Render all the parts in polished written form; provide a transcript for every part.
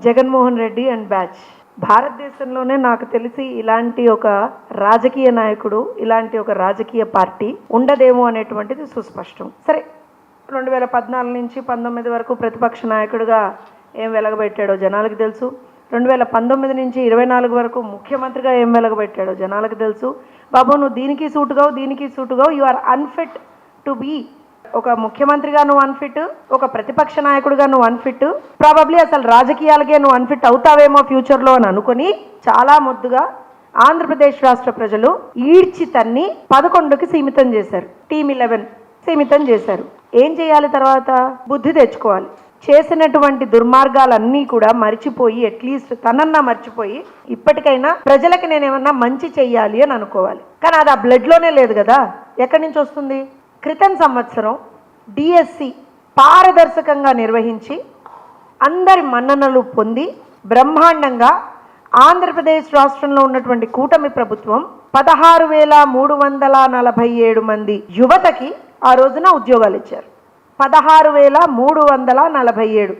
Jaganmohan Reddy and batch భారతదేశంలోనే నాకు తెలిసి ఇలాంటి ఒక రాజకీయ నాయకుడు, ఇలాంటి ఒక రాజకీయ పార్టీ ఉండదేమో అనేటువంటిది సుస్పష్టం. సరే, 2014 నుంచి 19 వరకు ప్రతిపక్ష నాయకుడిగా ఏం వెలగబెట్టాడో జనాలకు తెలుసు. 2019 నుంచి 24 వరకు ముఖ్యమంత్రిగా ఏం వెలగబెట్టాడో జనాలకు తెలుసు. బాబు, నువ్వు దీనికి సూటుగావు, you are unfit to be ఒక ముఖ్యమంత్రిగా నువ్వు అన్ఫిట్, ఒక ప్రతిపక్ష నాయకుడిగా నువ్వు అన్ఫిట్, ప్రాబబ్లీ అసలు రాజకీయాలకే నువ్వు అన్ఫిట్ అవుతావేమో ఫ్యూచర్లో అని అనుకుని చాలా ముద్దుగా ఆంధ్రప్రదేశ్ రాష్ట్ర ప్రజలు ఈడ్చి తన్ని 11కి సీమితం చేశారు. టీమ్ 11 సీమితం చేశారు. ఏం చేయాలి తర్వాత? బుద్ధి తెచ్చుకోవాలి. చేసినటువంటి దుర్మార్గాలన్నీ కూడా మర్చిపోయి, అట్లీస్ట్ తనన్నా మర్చిపోయి ఇప్పటికైనా ప్రజలకి నేనేమన్నా మంచి చెయ్యాలి అని అనుకోవాలి. కానీ అది ఆ బ్లడ్లోనే లేదు కదా, ఎక్కడి నుంచి వస్తుంది? క్రితం సంవత్సరం డిఎస్సి పారదర్శకంగా నిర్వహించి అందరి మన్ననలు పొంది బ్రహ్మాండంగా ఆంధ్రప్రదేశ్ రాష్ట్రంలో ఉన్నటువంటి కూటమి ప్రభుత్వం 16,347 మంది యువతకి ఆ రోజున ఉద్యోగాలు ఇచ్చారు. 16,347.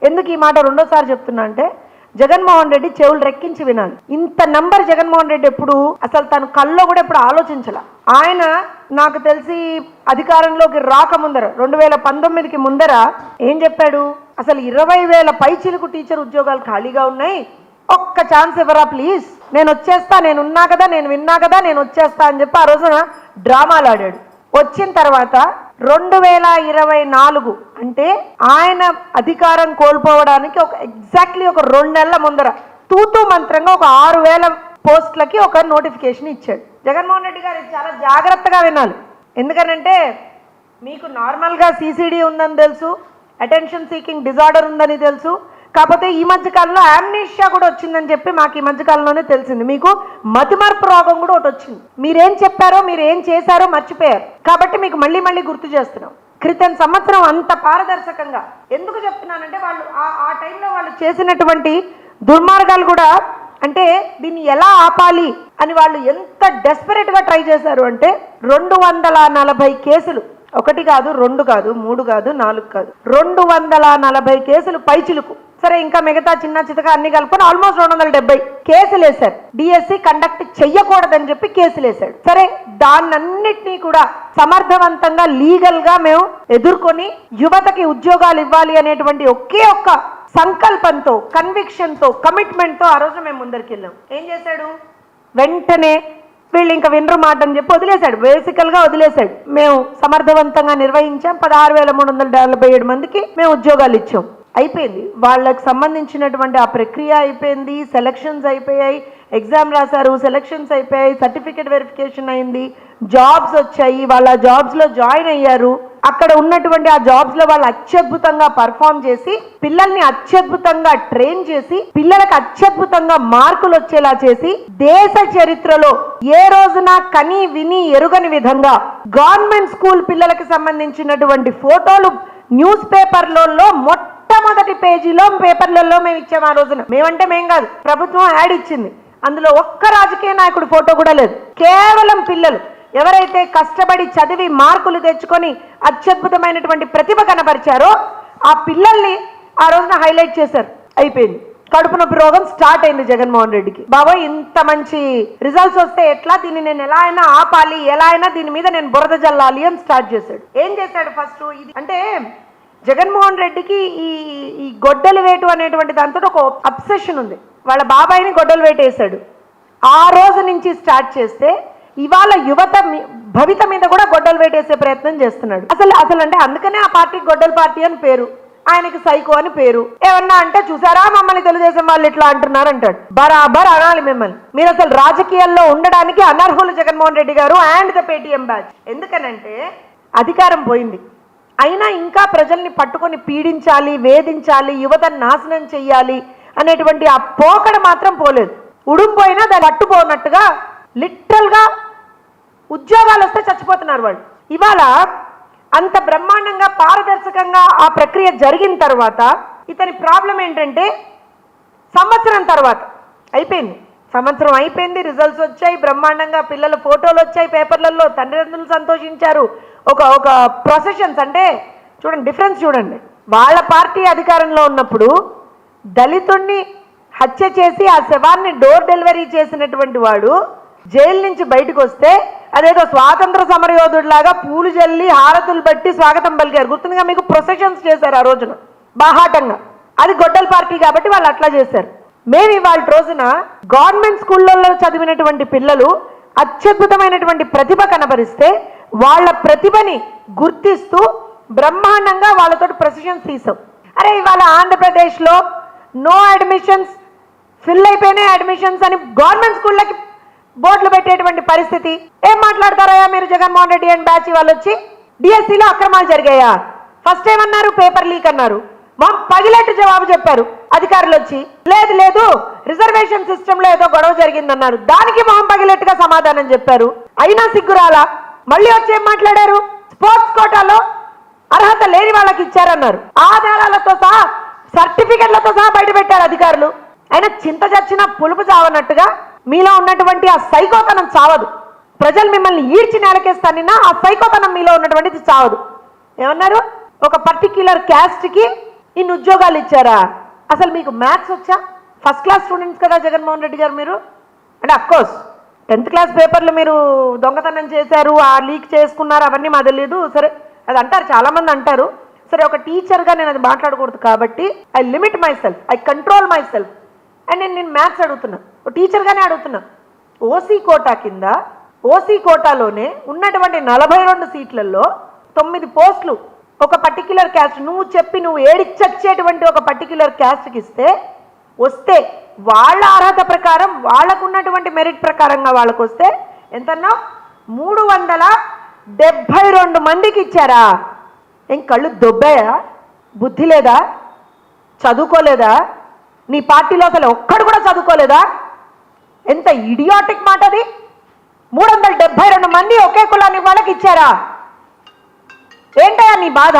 ఎందుకు ఈ మాట రెండోసారి చెప్తున్నా అంటే, జగన్మోహన్ రెడ్డి చెవులు రెక్కించి వినాలి. ఇంత నంబర్ జగన్మోహన్ రెడ్డి ఎప్పుడు అసలు తన కల్లో కూడా ఎప్పుడు ఆలోచించాల. ఆయన నాకు తెలిసి అధికారంలోకి రాకముందర 2019కి ముందర ఏం చెప్పాడు? అసలు 20,000 పైచిలుకు టీచర్ ఉద్యోగాలు ఖాళీగా ఉన్నాయి, ఒక్క ఛాన్స్ ఇవ్వరా ప్లీజ్, నేను వచ్చేస్తా, నేను ఉన్నా కదా, నేను విన్నా కదా, నేను వచ్చేస్తా అని చెప్పి ఆ రోజున డ్రామాలు ఆడాడు. వచ్చిన తర్వాత 2024 అంటే ఆయన అధికారం కోల్పోవడానికి ఎగ్జాక్ట్లీ ఒక 2 నెలల ముందర తూతూ మంత్రంగా ఒక 6,000 పోస్టులకి ఒక నోటిఫికేషన్ ఇచ్చాడు. జగన్మోహన్ రెడ్డి గారు చాలా జాగ్రత్తగా వినాలి. ఎందుకనంటే మీకు నార్మల్గా సిసిడి ఉందని తెలుసు, అటెన్షన్ సీకింగ్ డిజార్డర్ ఉందని తెలుసు. కాకపోతే ఈ మధ్యకాలంలో యామ్నీషియా కూడా వచ్చిందని చెప్పి మాకు ఈ మధ్యకాలంలోనే తెలిసింది. మీకు మతిమరుపు రోగం కూడా ఒకటి వచ్చింది. మీరేం చెప్పారో, మీరు ఏం చేశారో మర్చిపోయారు. కాబట్టి మీకు మళ్ళీ గుర్తు చేస్తున్నాం. క్రితం సంవత్సరం అంత పారదర్శకంగా ఎందుకు చెప్తున్నానంటే, వాళ్ళు ఆ టైంలో వాళ్ళు చేసినటువంటి దుర్మార్గాలు కూడా, అంటే దీన్ని ఎలా ఆపాలి అని వాళ్ళు ఎంత డెస్పరేట్గా ట్రై చేశారు అంటే 240 కేసులు, 1 కాదు, 2 కాదు, 3 కాదు, 4 కాదు, 240 కేసులు పైచిలుకు. సరే, ఇంకా మిగతా చిన్న చితక అన్ని కలుపుకొని ఆల్మోస్ట్ 270 కేసులు వేశారు. డిఎస్సి కండక్ట్ చెయ్యకూడదని చెప్పి కేసులు వేశాడు. సరే, దాన్నన్నిటినీ కూడా సమర్థవంతంగా లీగల్ గా మేము ఎదుర్కొని యువతకి ఉద్యోగాలు ఇవ్వాలి అనేటువంటి ఒకే ఒక్క సంకల్పంతో, కన్విక్షన్ తో, కమిట్మెంట్ తో ఆ రోజు మేము ముందరికి వెళ్ళాం. ఏం చేశాడు? వెంటనే వీళ్ళు ఇంకా వినరు మాట అని చెప్పి వదిలేశాడు. బేసికల్ గా వదిలేశాడు. మేము సమర్థవంతంగా నిర్వహించాం. 16,347 మందికి మేము ఉద్యోగాలు ఇచ్చాం. అయిపోయింది. వాళ్ళకి సంబంధించినటువంటి ఆ ప్రక్రియ అయిపోయింది. సెలక్షన్స్ అయిపోయాయి, ఎగ్జామ్ రాశారు, సెలక్షన్స్ అయిపోయాయి, సర్టిఫికేట్ వెరిఫికేషన్ అయింది, జాబ్స్ వచ్చాయి, వాళ్ళ జాబ్స్లో జాయిన్ అయ్యారు. అక్కడ ఉన్నటువంటి ఆ జాబ్స్లో వాళ్ళు అత్యద్భుతంగా పర్ఫామ్ చేసి, పిల్లల్ని అత్యద్భుతంగా ట్రైన్ చేసి, పిల్లలకు అత్యద్భుతంగా మార్కులు వచ్చేలా చేసి, దేశ చరిత్రలో ఏ రోజున కని విని ఎరుగని విధంగా గవర్నమెంట్ స్కూల్ పిల్లలకి సంబంధించినటువంటి ఫోటోలు న్యూస్ పేపర్లలో మొట్టమొదటి పేజీలో పేపర్లలో మేము ఇచ్చాము. ఆ రోజున మేమంటే మేం కాదు, ప్రభుత్వం యాడ్ ఇచ్చింది. అందులో ఒక్క రాజకీయ నాయకుడు ఫోటో కూడా లేదు. కేవలం పిల్లలు ఎవరైతే కష్టపడి చదివి మార్కులు తెచ్చుకొని అత్యద్భుతమైనటువంటి ప్రతిభ కనబరిచారో ఆ పిల్లల్ని ఆ రోజున హైలైట్ చేశారు. అయిపోయింది. కడుపు నొప్పి రోగం స్టార్ట్ అయింది జగన్మోహన్ రెడ్డికి. బాబోయ్, ఇంత మంచి రిజల్ట్స్ వస్తే ఎట్లా, దీన్ని నేను ఎలా అయినా ఆపాలి, ఎలా అయినా దీని మీద నేను బురద జల్లాలి అని స్టార్ట్ చేశాడు. ఏం చేశాడు ఫస్ట్? ఇది అంటే జగన్మోహన్ రెడ్డికి ఈ గొడ్డలు వేటు అనేటువంటి దాంతో ఒక అబ్సెషన్ ఉంది. వాళ్ళ బాబాయిని గొడ్డలు వేటు వేశాడు. ఆ రోజు నుంచి స్టార్ట్ చేస్తే ఇవాళ యువత భవిత మీద కూడా గొడ్డలు వేటేసే ప్రయత్నం చేస్తున్నాడు. అసలు అంటే అందుకనే ఆ పార్టీకి గొడ్డల పార్టీ అని పేరు, ఆయనకి సైకో అని పేరు. ఏమన్నా అంటే చూసారా మమ్మల్ని తెలుగుదేశం వాళ్ళు ఇట్లా అంటున్నారు అంటాడు. బరాబర్ అనాలి మిమ్మల్ని. మీరు అసలు రాజకీయాల్లో ఉండడానికి అనర్హులు జగన్మోహన్ రెడ్డి గారు అండ్ ద పేటీఎం బ్యాచ్. ఎందుకనంటే అధికారం పోయింది, అయినా ఇంకా ప్రజల్ని పట్టుకొని పీడించాలి, వేధించాలి, యువతను నాశనం చెయ్యాలి అనేటువంటి ఆ పోకడ మాత్రం పోలేదు. ఉడుంపోయినా దాన్ని పట్టుపోనట్టుగా లిటరల్గా ఉద్యోగాలు వస్తే చచ్చిపోతున్నారు వాళ్ళు. ఇవాళ అంత బ్రహ్మాండంగా పారదర్శకంగా ఆ ప్రక్రియ జరిగిన తర్వాత ఇతని ప్రాబ్లం ఏంటంటే, సంవత్సరం తర్వాత అయిపోయింది, సంవత్సరం అయిపోయింది, రిజల్ట్స్ వచ్చాయి, బ్రహ్మాండంగా పిల్లల ఫోటోలు వచ్చాయి పేపర్లలో, తండ్రిదండ్రులు సంతోషించారు. ఒక ప్రొసెషన్స్ అంటే చూడండి, డిఫరెన్స్ చూడండి. వాళ్ళ పార్టీ అధికారంలో ఉన్నప్పుడు దళితుణ్ణి హత్య చేసి ఆ శవాన్ని డోర్ డెలివరీ చేసినటువంటి వాడు జైలు నుంచి బయటకు వస్తే అదేదో స్వాతంత్ర సమరయోధుడిలాగా పూలు జల్లి హారతులు బట్టి స్వాగతం పలికారు. గుర్తుందిగా మీకు? ప్రొసెషన్స్ చేశారు ఆ రోజున బాహాటంగా. అది గొడ్డల పార్టీ కాబట్టి వాళ్ళు అట్లా చేశారు. మేము ఇవాళ రోజున గవర్నమెంట్ స్కూళ్ళల్లో చదివినటువంటి పిల్లలు అత్యద్భుతమైనటువంటి ప్రతిభ కనబరిస్తే వాళ్ళ ప్రతిభని గుర్తిస్తూ బ్రహ్మాండంగా వాళ్ళతో ప్రొసెషన్స్ తీసాం. అరే ఇవాళ ఆంధ్రప్రదేశ్లో నో అడ్మిషన్స్, ఫిల్ అయిపోయినాయి అడ్మిషన్స్ అని గవర్నమెంట్ స్కూళ్ళకి బోర్డులు పెట్టేటువంటి పరిస్థితి. ఏం మాట్లాడతారయ్యా మీరు? జగన్మోహన్ రెడ్డి అండ్ బ్యాచ్ వాళ్ళు వచ్చి డిఎస్సిలో అక్రమాలు జరిగాయా? ఫస్ట్ ఏమన్నారు? పేపర్ లీక్ అన్నారు. మా పగిలేట్టు జవాబు చెప్పారు అధికారులు వచ్చి. లేదు లేదు రిజర్వేషన్ సిస్టంలో ఏదో గొడవ జరిగిందన్నారు. దానికి మొహం పగిలేట్టుగా సమాధానం చెప్పారు. అయినా సిగ్గురాలా? మళ్ళీ వచ్చి ఏం మాట్లాడారు? స్పోర్ట్స్ కోటాలో అర్హత లేని వాళ్ళకి ఇచ్చారన్నారు. ఆధారాలతో సహా సర్టిఫికెట్లతో సహా బయట పెట్టారు అధికారులు. అయినా చింత చచ్చిన పులుపు చావనట్టుగా మీలో ఉన్నటువంటి ఆ సైకోతనం చావదు. ప్రజలు మిమ్మల్ని ఈడ్చి నేలకేస్తానినా ఆ సైకోతనం మీలో ఉన్నటువంటిది చావదు. ఏమన్నారు? ఒక పర్టిక్యులర్ క్యాస్ట్కి ఇన్ని ఉద్యోగాలు ఇచ్చారా? అసలు మీకు మ్యాథ్స్ వచ్చా? ఫస్ట్ క్లాస్ స్టూడెంట్స్ కదా జగన్మోహన్ రెడ్డి గారు మీరు. అంటే అఫ్కోర్స్ 10th క్లాస్ పేపర్లు మీరు దొంగతనం చేశారు, ఆ లీక్ చేసుకున్నారు, అవన్నీ మాకు తెలియదు. సరే అది అంటారు, చాలామంది అంటారు. సరే ఒక టీచర్గా నేను అది మాట్లాడకూడదు కాబట్టి I limit my self, I control my self. And నేను మ్యాథ్స్ అడుగుతున్నా, టీచర్గానే అడుగుతున్నా. ఓసీ కోటా కింద ఓసీ కోటాలోనే ఉన్నటువంటి 42 సీట్లలో 9 పోస్టులు ఒక పర్టిక్యులర్ క్యాస్ట్, నువ్వు ఏడిచ్చచ్చేటువంటి ఒక పర్టిక్యులర్ క్యాస్ట్కి వస్తే వాళ్ళ అర్హత ప్రకారం వాళ్ళకు ఉన్నటువంటి మెరిట్ ప్రకారంగా వాళ్ళకు వస్తే ఎంతన్నా 372 మందికి ఇచ్చారా? ఏం కళ్ళు దొబ్బాయా? బుద్ధి లేదా? చదువుకోలేదా? నీ పార్టీలో అసలు ఒక్కడు కూడా చదువుకోలేదా? ఎంత ఇడియాటిక్ మాట అది. 372 మంది ఒకే కులాన్ని వాళ్ళకి ఇచ్చారా? ఏంటయ్యా నీ బాధ?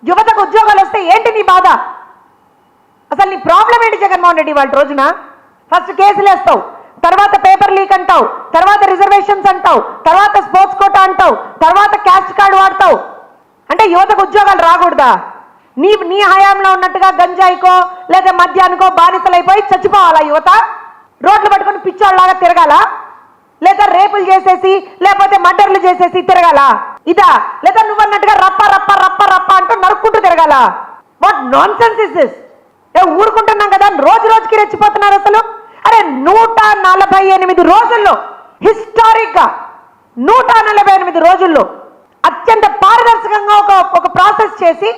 యువతకు ఉద్యోగాలు వస్తే ఏంటి నీ బాధ? అసలు నీ ప్రాబ్లం ఏంటి జగన్మోహన్ రెడ్డి? వాళ్ళ రోజున ఫస్ట్ కేసులు వేస్తావు, తర్వాత పేపర్ లీక్ అంటావు, తర్వాత రిజర్వేషన్స్ అంటావు, తర్వాత స్పోర్ట్స్ కోటా అంటావు, తర్వాత క్యాస్ట్ కార్డు వాడతావు. అంటే యువతకు ఉద్యోగాలు రాకూడదా? నీ హయాంలో ఉన్నట్టుగా గంజాయికో లేదా మద్యానికో బానిసలైపోయి చచ్చిపోవాలా యువత? రోడ్లు పట్టుకొని పిచ్చోళ్ళలాగా తిరగాల? లేదా రేపులు చేసేసి లేకపోతే మర్డర్లు చేసేసి తిరగాల? ఇదా? లేదా నువ్వన్నట్టుగా రప్ప రప్ప రప్ప రప్ప అంటూ నరుక్కుంటూ తిరగాల? What nonsense is this? ఊరుకుంటున్నాం కదా, రోజు రోజుకి రెచ్చిపోతున్నారు అసలు. అరే 148 రోజుల్లో హిస్టారిక్ గా 148 రోజుల్లో అత్యంత పారదర్శకంగా ఒక ప్రాసెస్ చేసి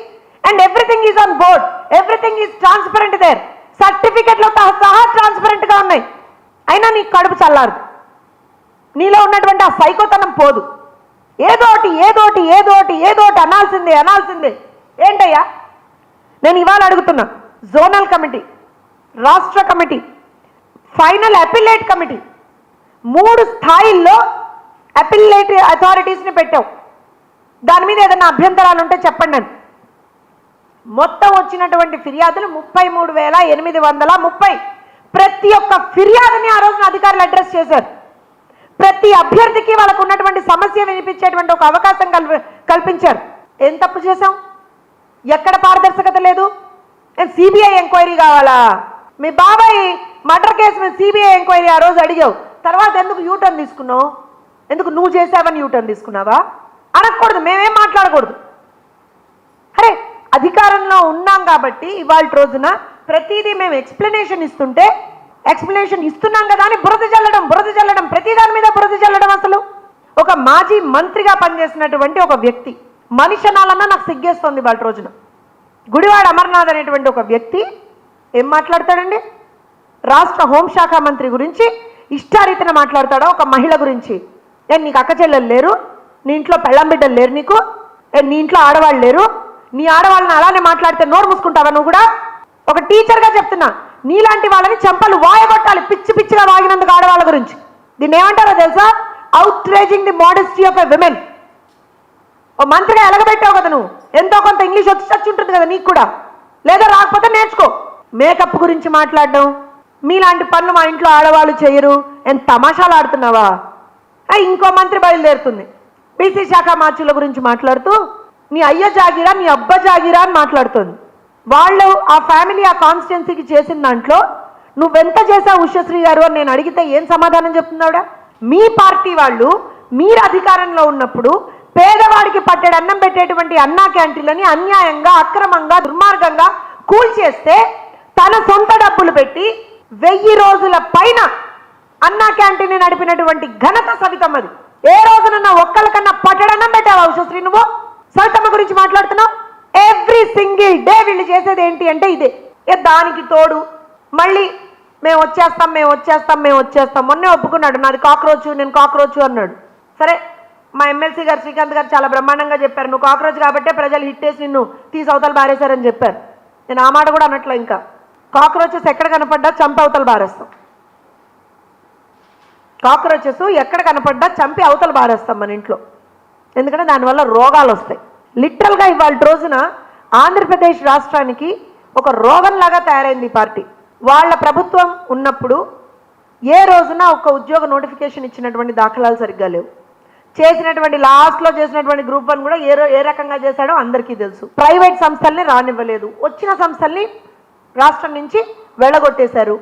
and everything is on board, everything is transparent there, సర్టిఫికెట్లతో సహా ట్రాన్స్పరెంట్ గా ఉన్నాయి. అయినా నీకు కడుపు చల్లారు, నీలో ఉన్నటువంటి ఆ సైకోతనం పోదు. ఏదోటి ఏదోటి ఏదోటి ఏదోటి అనాల్సిందే. ఏంటయ్యా నేను ఇవాళ అడుగుతున్నా, జోనల్ కమిటీ, రాష్ట్ర కమిటీ, ఫైనల్ అపిలేట్ కమిటీ, 3 స్థాయిల్లో అపిలేట్ అథారిటీస్ని పెట్టావు. దాని మీద ఏదైనా అభ్యంతరాలు ఉంటే చెప్పండి అని. మొత్తం వచ్చినటువంటి ఫిర్యాదులు 33,830. ప్రతి ఒక్క ఫిర్యాదుని ఆ రోజున అధికారులు అడ్రస్ చేశారు. ప్రతి అభ్యర్థికి వాళ్ళకు ఉన్నటువంటి సమస్య వినిపించేటువంటి ఒక అవకాశం కల్పించారు. ఏం తప్పు చేశాం? ఎక్కడ పారదర్శకత లేదు? సిబిఐ ఎంక్వైరీ కావాలా? మీ బాబాయ్ మర్డర్ కేసు మీద సిబిఐ ఎంక్వైరీ ఆ రోజు అడిగావు, తర్వాత ఎందుకు యూటర్న్ తీసుకున్నావు? ఎందుకు నువ్వు చేసావని యూటర్న్ తీసుకున్నావా? అనకూడదు, మేమేం మాట్లాడకూడదు. అరే అధికారంలో ఉన్నాం కాబట్టి ఇవాళ రోజున ప్రతిదీ మేము ఎక్స్ప్లెనేషన్ ఇస్తున్నాం కదా అని బురద చల్లడం, ప్రతి దాని మీద బురద చల్లడం. అసలు ఒక మాజీ మంత్రిగా పనిచేసినటువంటి ఒక వ్యక్తి, మనిషి అనాలన్నా నాకు సిగ్గేస్తుంది. వాళ్ళ రోజున గుడివాడ అమర్నాథ్ అనేటువంటి ఒక వ్యక్తి ఏం మాట్లాడతాడండి? రాష్ట్ర హోంశాఖ మంత్రి గురించి ఇష్టారీతిన మాట్లాడతాడా? ఒక మహిళ గురించి. నీకు అక్క చెల్లెలు లేరు? నీ ఇంట్లో పెళ్ళం బిడ్డలు లేరు? నీకు నీ ఇంట్లో ఆడవాళ్ళు లేరు? నీ ఆడవాళ్ళని అలానే మాట్లాడితే నోరు మూసుకుంటావా నువ్వు కూడా? ఒక టీచర్గా చెప్తున్నా, నీలాంటి వాళ్ళని చెంపలు వాయగొట్టాలి, పిచ్చిగా వాగినందుకు ఆడవాళ్ళ గురించి. దీన్ని ఏమంటారో తెలుసా? Outraging the modesty of a women. ఓ మంత్రిగా ఎలగబెట్టావు కదా నువ్వు, ఎంతో కొంత ఇంగ్లీష్ వచ్చి ఉంటుంది కదా నీకు కూడా, లేదా రాకపోతే నేర్చుకో. మేకప్ గురించి మాట్లాడడం, మీలాంటి పనులు మా ఇంట్లో ఆడవాళ్ళు చేయరు, ఎంత తమాషాలు ఆడుతున్నావా? ఇంకో మంత్రి బయలుదేరుతుంది, బీసీ శాఖ మార్చుల గురించి మాట్లాడుతూ నీ అయ్య జాగిరా నీ అబ్బ జాగిరా అని మాట్లాడుతుంది. వాళ్ళు ఆ ఫ్యామిలీ ఆ కాన్స్టిట్యున్సీకి చేసిన దాంట్లో నువ్వెంత చేసావు ఉషశ్రీ గారు అని నేను అడిగితే ఏం సమాధానం చెప్తున్నావుడా? మీ పార్టీ వాళ్ళు మీరు అధికారంలో ఉన్నప్పుడు పేదవాడికి పట్టెడు అన్నం పెట్టేటువంటి అన్నా క్యాంటీన్లని అన్యాయంగా అక్రమంగా దుర్మార్గంగా కూల్చేస్తే తన సొంత డబ్బులు పెట్టి 1000 రోజుల పైన అన్నా క్యాంటీన్ నడిపినటువంటి ఘనత సవితమ్మది. ఏ రోజునన్నా ఒక్కరికన్నా పట్టెడన్నం పెట్టావా ఉషశ్రీ? నువ్వు సవితమ్మ గురించి మాట్లాడుతున్నావు. ఎవ్రీ సింగిల్ డే వీళ్ళు చేసేది ఏంటి అంటే ఇదే. దానికి తోడు మళ్ళీ మేము వచ్చేస్తాం. మొన్నే ఒప్పుకున్నాడు, నాది కాక్రోచ్, నేను కాక్రోచ్ అన్నాడు. సరే, మా ఎమ్మెల్సీ గారు శ్రీకాంత్ గారు చాలా బ్రహ్మాండంగా చెప్పారు, నువ్వు కాక్రోచ్ కాబట్టే ప్రజలు హిట్ వేసి నిన్ను తీసి అవతల బారేశారని చెప్పారు. నేను ఆ మాట కూడా అన్నట్లే. ఇంకా కాక్రోచెస్ ఎక్కడ కనపడ్డా చంపి అవతల బారేస్తాం. కాక్రోచెస్ ఎక్కడ కనపడ్డా చంపి అవతల బారేస్తాం మన ఇంట్లో. ఎందుకంటే దానివల్ల రోగాలు వస్తాయి. లిటరల్గా ఇవాళ రోజున ఆంధ్రప్రదేశ్ రాష్ట్రానికి ఒక రోగంలాగా తయారైంది ఈ పార్టీ. వాళ్ళ ప్రభుత్వం ఉన్నప్పుడు ఏ రోజున ఒక ఉద్యోగ నోటిఫికేషన్ ఇచ్చినటువంటి దాఖలాలు సరిగ్గా లేవు. చేసినటువంటి లాస్ట్లో చేసినటువంటి గ్రూప్ 1 కూడా ఏ రకంగా చేశాడో అందరికీ తెలుసు. ప్రైవేట్ సంస్థల్ని రానివ్వలేదు, వచ్చిన సంస్థల్ని రాష్ట్రం నుంచి వెళ్ళగొట్టేశారు.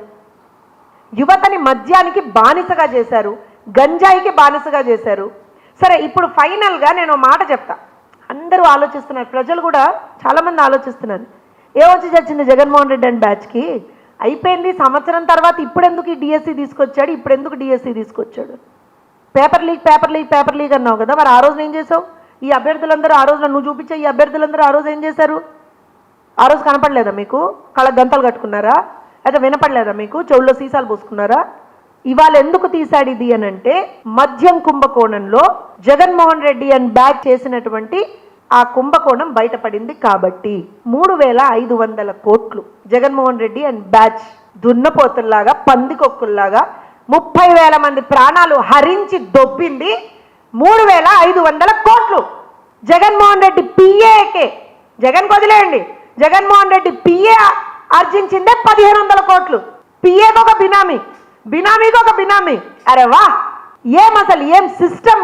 యువతని మద్యానికి బానిసగా చేశారు, గంజాయికి బానిసగా చేశారు. సరే, ఇప్పుడు ఫైనల్గా నేను మాట చెప్తా. అందరూ ఆలోచిస్తున్నారు, ప్రజలు కూడా చాలామంది ఆలోచిస్తున్నారు, ఏమొచ్చి చచ్చింది జగన్మోహన్ రెడ్డి అండ్ బ్యాచ్కి, అయిపోయింది సంవత్సరం తర్వాత ఇప్పుడెందుకు ఈ డిఎస్సి తీసుకొచ్చాడు, ఇప్పుడెందుకు డిఎస్సి తీసుకొచ్చాడు? పేపర్ లీక్ అన్నావు కదా, మరి ఆ రోజున ఏం చేసావు? ఈ అభ్యర్థులందరూ ఆ రోజున నువ్వు చూపించే ఈ అభ్యర్థులందరూ ఆ రోజు ఏం చేశారు? ఆ రోజు కనపడలేదా మీకు? కళ్ళ గంతలు కట్టుకున్నారా? అయితే వినపడలేదా మీకు? చెవుల్లో సీసాలు పోసుకున్నారా? ఇవాళ ఎందుకు తీశాడు ఇది అని అంటే, మద్యం కుంభకోణంలో జగన్మోహన్ రెడ్డి అండ్ బ్యాచ్ చేసినటువంటి ఆ కుంభకోణం బయటపడింది కాబట్టి 3500 కోట్లు జగన్మోహన్ రెడ్డి అండ్ బ్యాచ్ దున్నపోతుల్లాగా పందికొక్కుల్లాగా 30,000 మంది ప్రాణాలు హరించి దొబ్బింది 3500 కోట్లు. జగన్మోహన్ రెడ్డి పిఏకే, జగన్ వదిలేయండి, జగన్మోహన్ రెడ్డి పిఏ ఆర్జించిందే 1500 కోట్లు. పిఏకి ఒక బినామీ, బినామీకి ఒక బినామీ. అరే వా, ఏం అసలు ఏం సిస్టమ్,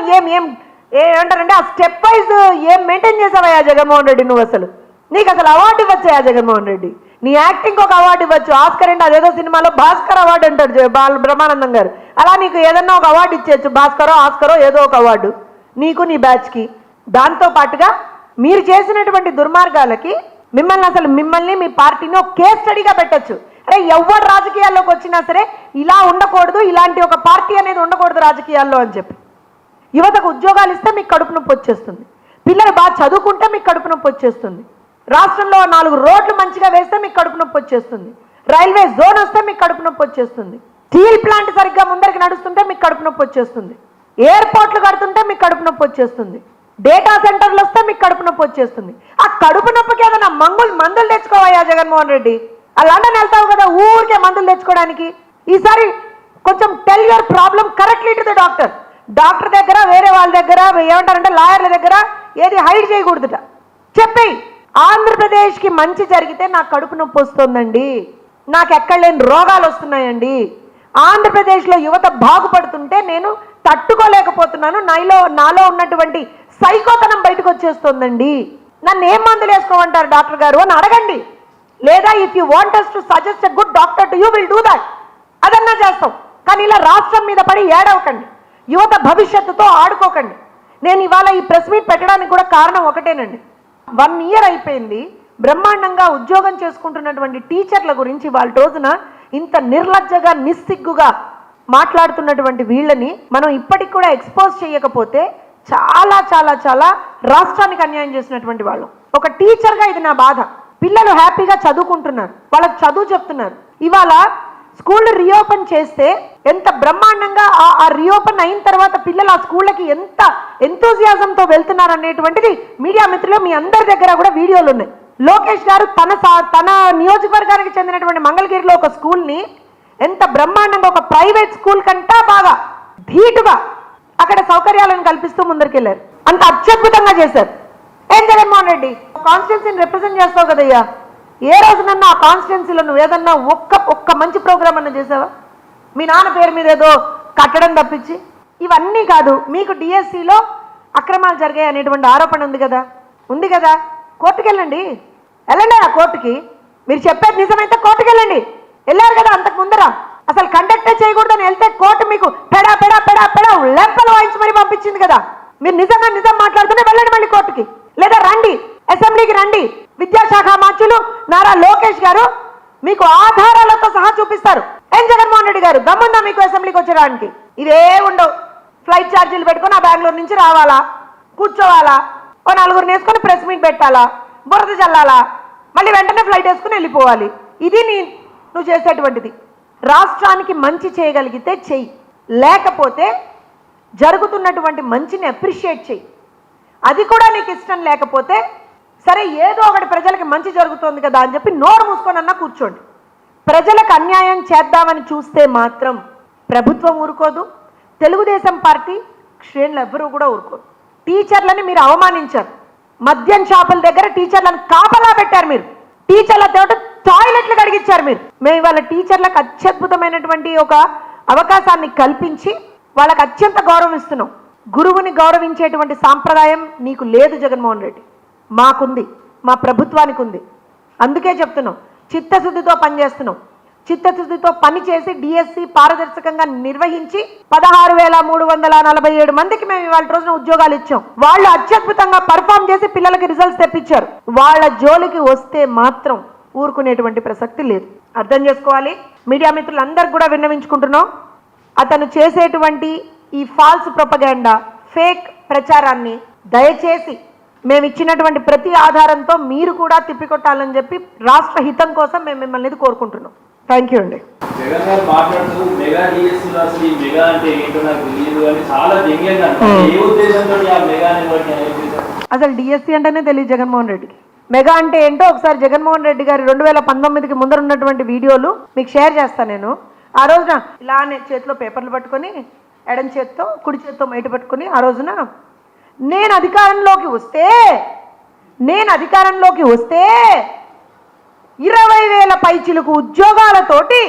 ఏమంటారంటే ఆ స్టెప్ వైజ్ ఏం మెయింటైన్ చేసావయ్యా జగన్మోహన్ రెడ్డి నువ్వు? అసలు నీకు అసలు అవార్డు ఇవ్వచ్చా జగన్మోహన్ రెడ్డి? నీ యాక్టింగ్ ఒక అవార్డు ఇవ్వచ్చు, ఆస్కర్ అంటే అదేదో సినిమాలో భాస్కర్ అవార్డు అంటాడు బ్రహ్మానందం గారు, అలా నీకు ఏదన్నా ఒక అవార్డు ఇచ్చేయచ్చు, భాస్కరో ఆస్కరో ఏదో ఒక అవార్డు నీకు నీ బ్యాచ్కి. దాంతో పాటుగా మీరు చేసినటువంటి దుర్మార్గాలకి మిమ్మల్ని మీ పార్టీని ఒక కేస్ స్టడీగా పెట్టచ్చు. అరే, ఎవరు రాజకీయాల్లోకి వచ్చినా సరే ఇలా ఉండకూడదు, ఇలాంటి ఒక పార్టీ అనేది ఉండకూడదు రాజకీయాల్లో అని చెప్పి. యువతకు ఉద్యోగాలు ఇస్తే మీకు కడుపు నొప్పి వచ్చేస్తుంది, పిల్లలు బాగా చదువుకుంటే మీకు కడుపు నొప్పి వచ్చేస్తుంది, రాష్ట్రంలో 4 రోడ్లు మంచిగా వేస్తే మీకు కడుపు నొప్పి వచ్చేస్తుంది, రైల్వే జోన్ వస్తే మీకు కడుపు నొప్పి వచ్చేస్తుంది, స్టీల్ ప్లాంట్ సరిగ్గా ముందరికి నడుస్తుంటే మీకు కడుపు నొప్పి వచ్చేస్తుంది, ఎయిర్పోర్ట్లు కడుతుంటే మీకు కడుపు నొప్పి వచ్చేస్తుంది, డేటా సెంటర్లు వస్తే మీకు కడుపు నొప్పి వచ్చేస్తుంది. ఆ కడుపు నొప్పికి ఏదైనా మందులు తెచ్చుకోవయ్యా జగన్మోహన్ రెడ్డి. ఆ లండన్ వెళ్తావు కదా ఊరికే మందులు తెచ్చుకోవడానికి. ఈసారి కొంచెం tell your problem correctly to the doctor. Doctor దగ్గర, వేరే వాళ్ళ దగ్గర, ఏమంటారంటే లాయర్ల దగ్గర ఏది హైడ్ చేయకూడదుట. చెప్పి ఆంధ్రప్రదేశ్కి మంచి జరిగితే నాకు కడుపు నొప్పి వస్తుందండి, నాకు ఎక్కడ లేని రోగాలు వస్తున్నాయండి, ఆంధ్రప్రదేశ్లో యువత బాగుపడుతుంటే నేను తట్టుకోలేకపోతున్నాను, నాలో ఉన్నటువంటి సైకోతనం బయటకు వచ్చేస్తుందండి, నన్ను ఏం మందులు వేసుకోమంటారు డాక్టర్ గారు అని అడగండి. లేదా if you want us to suggest a good doctor to you, will do that. అదన్నా చేస్తాం. కానీ ఇలా రాష్ట్రం మీద పడి ఏడవకండి, యువత భవిష్యత్తుతో ఆడుకోకండి. నేను ఇవాళ ఈ ప్రెస్ మీట్ పెట్టడానికి కూడా కారణం ఒకటేనండి. 1 year అయిపోయింది, బ్రహ్మాండంగా ఉద్యోగం చేసుకుంటున్నటువంటి టీచర్ల గురించి వాళ్ళ రోజున ఇంత నిర్లజ్జగా నిస్సిగ్గుగా మాట్లాడుతున్నటువంటి వీళ్ళని మనం ఇప్పటికి కూడా ఎక్స్పోజ్ చేయకపోతే చాలా చాలా చాలా రాష్ట్రానికి అన్యాయం చేసినటువంటి వాళ్ళు. ఒక టీచర్గా ఇది నా బాధ. పిల్లలు హ్యాపీగా చదువుకుంటున్నారు, వాళ్ళకి చదువు చెప్తున్నారు. ఇవాళ స్కూల్ రీఓపెన్ చేస్తే ఎంత బ్రహ్మాండంగా ఆ రీఓపెన్ అయిన తర్వాత పిల్లలు ఆ స్కూళ్ళకి ఎంత ఎంతూజియాజంతో వెళ్తున్నారు అనేటువంటిది మీడియా మిత్రులు మీ అందరి దగ్గర కూడా వీడియోలు ఉన్నాయి. లోకేష్ గారు తన నియోజకవర్గానికి చెందినటువంటి మంగళగిరిలో ఒక స్కూల్ని ఎంత బ్రహ్మాండంగా, ఒక ప్రైవేట్ స్కూల్ కంటా బాగా ధీటుగా అక్కడ సౌకర్యాలను కల్పిస్తూ ముందరికెళ్ళారు. అంత అత్యద్భుతంగా చేశారు. ఏం జగన్మోహన్ రెడ్డి, కాన్స్టిట్యున్సీని రిప్రజెంట్ చేస్తావు కదయ్యా, ఏ రోజునన్నా ఆ కాన్స్టిట్యున్సీలో నువ్వు ఏదన్నా ఒక్క మంచి ప్రోగ్రామ్ అన్నా చేసావా? మీ నాన్న పేరు మీద ఏదో కట్టడం తప్పించి ఇవన్నీ కాదు. మీకు డిఎస్సిలో అక్రమాలు జరిగాయి అనేటువంటి ఆరోపణ ఉంది కదా, కోర్టుకెళ్ళండి. వెళ్ళండి ఆ కోర్టుకి. మీరు చెప్పేది నిజమైతే కోర్టుకి వెళ్ళండి. వెళ్ళారు కదా అంతకు ముందర. అసలు కండక్టే చేయకూడదని వెళ్తే కోర్టు మీకు పెడా పెడా పెడా పెడా లెంపలు వాయించి మరీ పంపించింది కదా. మీరు నిజంగా నిజం మాట్లాడుతూనే వెళ్ళండి మళ్ళీ కోర్టుకి, లేదా రండి అసెంబ్లీకి రండి. విద్యాశాఖ మంత్రులు నారా లోకేష్ గారు మీకు ఆధారాలతో సహా చూపిస్తారు. ఏం జగన్మోహన్ రెడ్డి గారు దమ్ముందా మీకు అసెంబ్లీకి వచ్చేయడానికి? ఇదే ఉండవు. ఫ్లైట్ ఛార్జీలు పెట్టుకొని ఆ బెంగళూరు నుంచి రావాలా, కూర్చోవాలా, ఓ నలుగురిని వేసుకొని ప్రెస్ మీట్ పెట్టాలా, బురద చల్లాలా, మళ్ళీ వెంటనే ఫ్లైట్ వేసుకుని వెళ్ళిపోవాలి. ఇది నువ్వు చేసేటువంటిది. రాష్ట్రానికి మంచి చేయగలిగితే చెయ్యి, లేకపోతే జరుగుతున్నటువంటి మంచిని అప్రిషియేట్ చెయ్యి. అది కూడా నీకు ఇష్టం లేకపోతే సరే ఏదో ఒకటి ప్రజలకి మంచి జరుగుతుంది కదా అని చెప్పి నోరు మూసుకొనన్నా కూర్చోండి. ప్రజలకు అన్యాయం చేద్దామని చూస్తే మాత్రం ప్రభుత్వం ఊరుకోదు, తెలుగుదేశం పార్టీ శ్రేణులు ఎవ్వరూ కూడా ఊరుకోదు. టీచర్లని మీరు అవమానించారు. మద్యం షాపుల దగ్గర టీచర్లను కాపలా పెట్టారు. మీరు టీచర్లతో టాయిలెట్లు కడిగించారు. మేము ఇవాళ టీచర్లకు అత్యద్భుతమైనటువంటి ఒక అవకాశాన్ని కల్పించి వాళ్ళకి అత్యంత గౌరవం ఇస్తున్నాం. గురువుని గౌరవించేటువంటి సాంప్రదాయం నీకు లేదు జగన్మోహన్ రెడ్డి, మాకుంది, మా ప్రభుత్వానికి ఉంది. అందుకే చెప్తున్నాం, చిత్తశుద్ధితో పనిచేస్తున్నాం. చిత్తశుద్ధితో పనిచేసి డిఎస్సి పారదర్శకంగా నిర్వహించి 16,347 మందికి మేము ఇవాళ రోజున ఉద్యోగాలు ఇచ్చాం. వాళ్ళు అత్యద్భుతంగా పర్ఫామ్ చేసి పిల్లలకి రిజల్ట్స్ తెప్పించారు. వాళ్ళ జోలికి వస్తే మాత్రం ఊరుకునేటువంటి ప్రసక్తి లేదు. అర్థం చేసుకోవాలి. మీడియా మిత్రులందరికీ కూడా విన్నవించుకుంటున్నాం, అతను చేసేటువంటి ఈ ఫాల్స్ ప్రొపగాండా, ఫేక్ ప్రచారాన్ని దయచేసి మేము ఇచ్చినటువంటి ప్రతి ఆధారంతో మీరు కూడా తిప్పికొట్టాలని చెప్పి రాష్ట్ర హితం కోసం మేము మిమ్మల్ని కోరుకుంటున్నాం. థ్యాంక్ యూ అండి. జగన్ గారు మాట్లాడుతూ మెగా డిఎస్సీలో అసలు ఈ మెగా అంటే ఏంటో నాకు తెలియదు అని చాలా వ్యంగ్యంగా ఏ ఉద్దేశంతో ఆ మెగా అసలు డిఎస్సీ అంటేనే తెలియదు జగన్మోహన్ రెడ్డికి. మెగా అంటే ఏంటో ఒకసారి జగన్మోహన్ రెడ్డి గారి 2019కి ముందర ఉన్నటువంటి వీడియోలు మీకు షేర్ చేస్తాను నేను. ఆ రోజున ఇలానే చేతిలో పేపర్లు పట్టుకొని ఎడం చేత్తో కుడి చేత్తో మైట పట్టుకొని ఆ రోజున నేను అధికారంలోకి వస్తే 20,000 పైచిలకు ఉద్యోగాలతోటి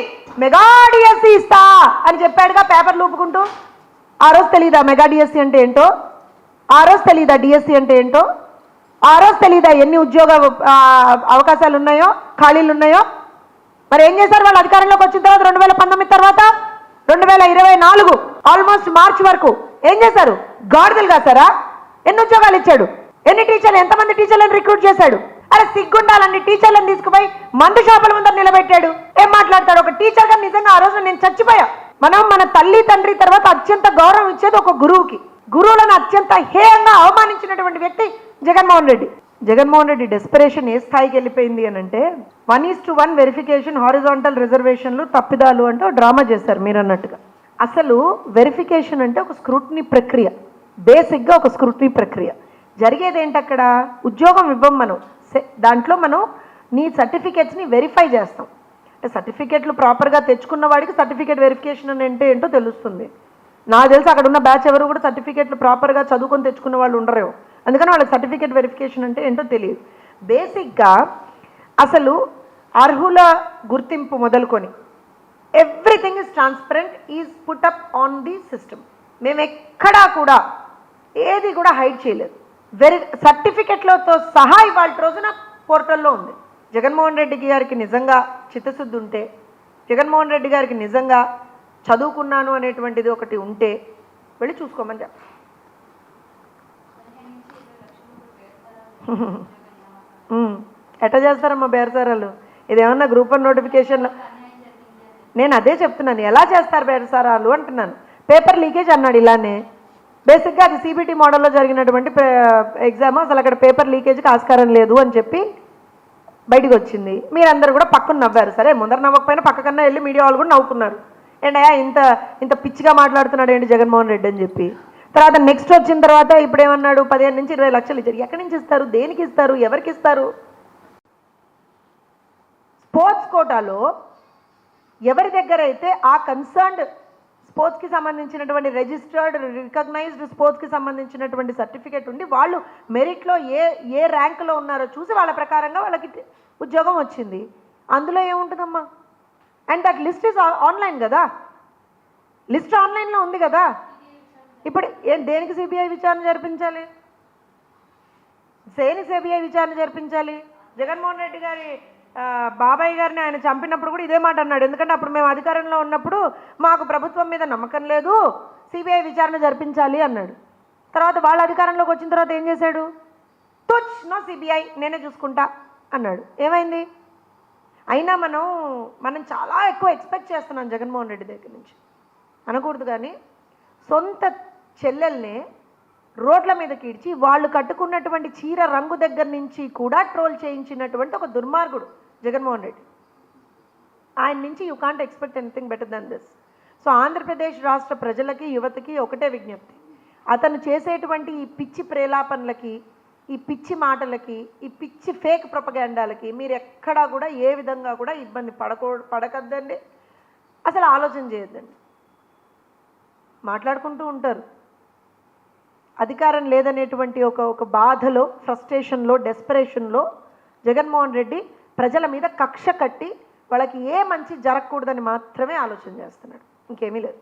మెగా డిఎస్సీ ఇస్తా అని చెప్పాడుగా పేపర్లు ఊపుకుంటూ. ఆ రోజు తెలీదా మెగా డిఎస్సీ అంటే ఏంటో? ఆ రోజు తెలీదా డిఎస్సీ అంటే ఏంటో? ఆ రోజు తెలీదా ఎన్ని ఉద్యోగ అవకాశాలు ఉన్నాయో, ఖాళీలు ఉన్నాయో? మరి ఏం చేశారు వాళ్ళు అధికారంలోకి వచ్చిన తర్వాత? 2019 తర్వాత 2024 ఆల్మోస్ట్ మార్చ్ వరకు ఏం చేశారు? గాడిదలు కాసారా? ఎన్ని ఉద్యోగాలు ఇచ్చాడు? ఎన్ని టీచర్లు, ఎంతమంది టీచర్లను రిక్రూట్ చేశాడు? అరే సిగ్గుండాలండి. టీచర్లను తీసుకుపోయి మందు షాపుల ముందర నిలబెట్టాడు. ఏం మాట్లాడతాడు? ఒక టీచర్ గా నిజంగా ఆ రోజు నేను చచ్చిపోయా. మన తల్లి తండ్రి తర్వాత అత్యంత గౌరవం ఇచ్చేది ఒక గురువుకి. గురువులను అత్యంత హేయంగా అవమానించినటువంటి వ్యక్తి జగన్మోహన్ రెడ్డి. జగన్మోహన్ రెడ్డి డెస్పరేషన్ ఏ స్థాయికి వెళ్ళిపోయింది అని అంటే 1:1 వెరిఫికేషన్, హారిజాంటల్ రిజర్వేషన్లు, తప్పిదాలు అంటే డ్రామా చేశారు మీరు అన్నట్టుగా. అసలు వెరిఫికేషన్ అంటే ఒక స్క్రూటినీ ప్రక్రియ, బేసిక్గా ఒక స్క్రూటినీ ప్రక్రియ. జరిగేది ఏంటి అక్కడ? ఉద్యోగం ఇవ్వం మనం, దాంట్లో మనం నీ సర్టిఫికేట్స్ని వెరిఫై చేస్తాం. అంటే సర్టిఫికేట్లు ప్రాపర్గా తెచ్చుకున్న వాడికి సర్టిఫికేట్ వెరిఫికేషన్ అంటే ఏంటో తెలుస్తుంది. నాకు తెలిసి అక్కడ ఉన్న బ్యాచ్ ఎవరు కూడా సర్టిఫికేట్లు ప్రాపర్గా చదువుకొని తెచ్చుకున్న వాళ్ళు ఉండరు. అందుకని వాళ్ళకి సర్టిఫికేట్ వెరిఫికేషన్ అంటే ఏంటో తెలియదు. బేసిక్గా అసలు అర్హుల గుర్తింపు మొదలుకొని everything is transparent, is put up on the system. మేము ఎక్కడా కూడా ఏది కూడా హైడ్ చేయలేదు. సర్టిఫికెట్లతో సహా ఇవాళ రోజున పోర్టల్లో ఉంది. జగన్మోహన్ రెడ్డి గారికి నిజంగా చిత్తశుద్ధి ఉంటే, జగన్మోహన్ రెడ్డి గారికి నిజంగా చదువుకున్నాను అనేటువంటిది ఒకటి ఉంటే వెళ్ళి చూసుకోమని చెప్ప. ఎట్లా చేస్తారమ్మా బేరసారాలు? ఇదేమన్నా గ్రూప్ 1 నోటిఫికేషన్లో? నేను అదే చెప్తున్నాను, ఎలా చేస్తారు బేరసారాలు అంటున్నాను. పేపర్ లీకేజ్ అన్నాడు ఇలానే. బేసిక్గా అది సిబిటి మోడల్లో జరిగినటువంటి ఎగ్జామ్. అసలు అక్కడ పేపర్ లీకేజ్కి ఆస్కారం లేదు అని చెప్పి బయటకు వచ్చింది. మీరందరూ కూడా పక్కన నవ్వారు. సరే ముందర నవ్వకపోయినా పక్కకన్నా వెళ్ళి మీడియా వాళ్ళు కూడా నవ్వుకున్నారు. ఏంటయ్యా ఇంత పిచ్చిగా మాట్లాడుతున్నాడు ఏంటి జగన్మోహన్ రెడ్డి అని చెప్పి. తర్వాత నెక్స్ట్ వచ్చిన తర్వాత ఇప్పుడు ఏమన్నాడు? 15 నుంచి 20 లక్షలు ఇచ్చారు. ఎక్కడి నుంచి ఇస్తారు? దేనికి ఇస్తారు? ఎవరికి ఇస్తారు? స్పోర్ట్స్ కోటాలో ఎవరి దగ్గర అయితే ఆ కన్సర్న్డ్ స్పోర్ట్స్కి సంబంధించినటువంటి రిజిస్టర్డ్ రికగ్నైజ్డ్ స్పోర్ట్స్కి సంబంధించినటువంటి సర్టిఫికేట్ ఉండి వాళ్ళు మెరిట్లో ఏ ర్యాంకులో ఉన్నారో చూసి వాళ్ళ ప్రకారంగా వాళ్ళకి ఉద్యోగం వచ్చింది. అందులో ఏముంటుందమ్మా? And that list is online కదా, లిస్ట్ ఆన్లైన్లో ఉంది కదా. ఇప్పుడు దేనికి సిబిఐ విచారణ జరిపించాలి? దేనికి సిబిఐ విచారణ జరిపించాలి? జగన్మోహన్ రెడ్డి గారి బాబాయ్ గారిని ఆయన చంపినప్పుడు కూడా ఇదే మాట అన్నాడు. ఎందుకంటే అప్పుడు మేము అధికారంలో ఉన్నప్పుడు మాకు ప్రభుత్వం మీద నమ్మకం లేదు, సిబిఐ విచారణ జరిపించాలి అన్నాడు. తర్వాత వాళ్ళ అధికారంలోకి వచ్చిన తర్వాత ఏం చేశాడు? తుచ్ నో సిబిఐ, నేనే చూసుకుంటా అన్నాడు. ఏమైంది? అయినా మనం చాలా ఎక్కువ ఎక్స్పెక్ట్ చేస్తున్నాం జగన్మోహన్ రెడ్డి దగ్గర నుంచి. అనకూడదు కానీ సొంత చెల్లెల్నే రోడ్ల మీద కీడ్చి వాళ్ళు కట్టుకున్నటువంటి చీర రంగు దగ్గర నుంచి కూడా ట్రోల్ చేయించినటువంటి ఒక దుర్మార్గుడు జగన్మోహన్ రెడ్డి. ఆయన నుంచి you can't expect anything better then this. So Andhra Pradesh రాష్ట్ర ప్రజలకి, యువతకి ఒకటే విజ్ఞప్తి, అతను చేసేటువంటి ఈ పిచ్చి ప్రేలాపనలకి, ఈ పిచ్చి మాటలకి, ఈ పిచ్చి ఫేక్ ప్రొపగాండాలకి మీరు ఎక్కడా కూడా ఏ విధంగా కూడా ఇబ్బంది పడకద్దండి. అసలు ఆలోచన చేయొద్దండి. మాట్లాడుకుంటూ ఉంటారు. అధికారం లేదనేటువంటి ఒక బాధలో, ఫ్రస్ట్రేషన్లో, డెస్పరేషన్లో జగన్మోహన్ రెడ్డి ప్రజల మీద కక్ష కట్టి వాళ్ళకి ఏ మంచి జరగకూడదని మాత్రమే ఆలోచన చేస్తున్నాడు. ఇంకేమీ లేదు.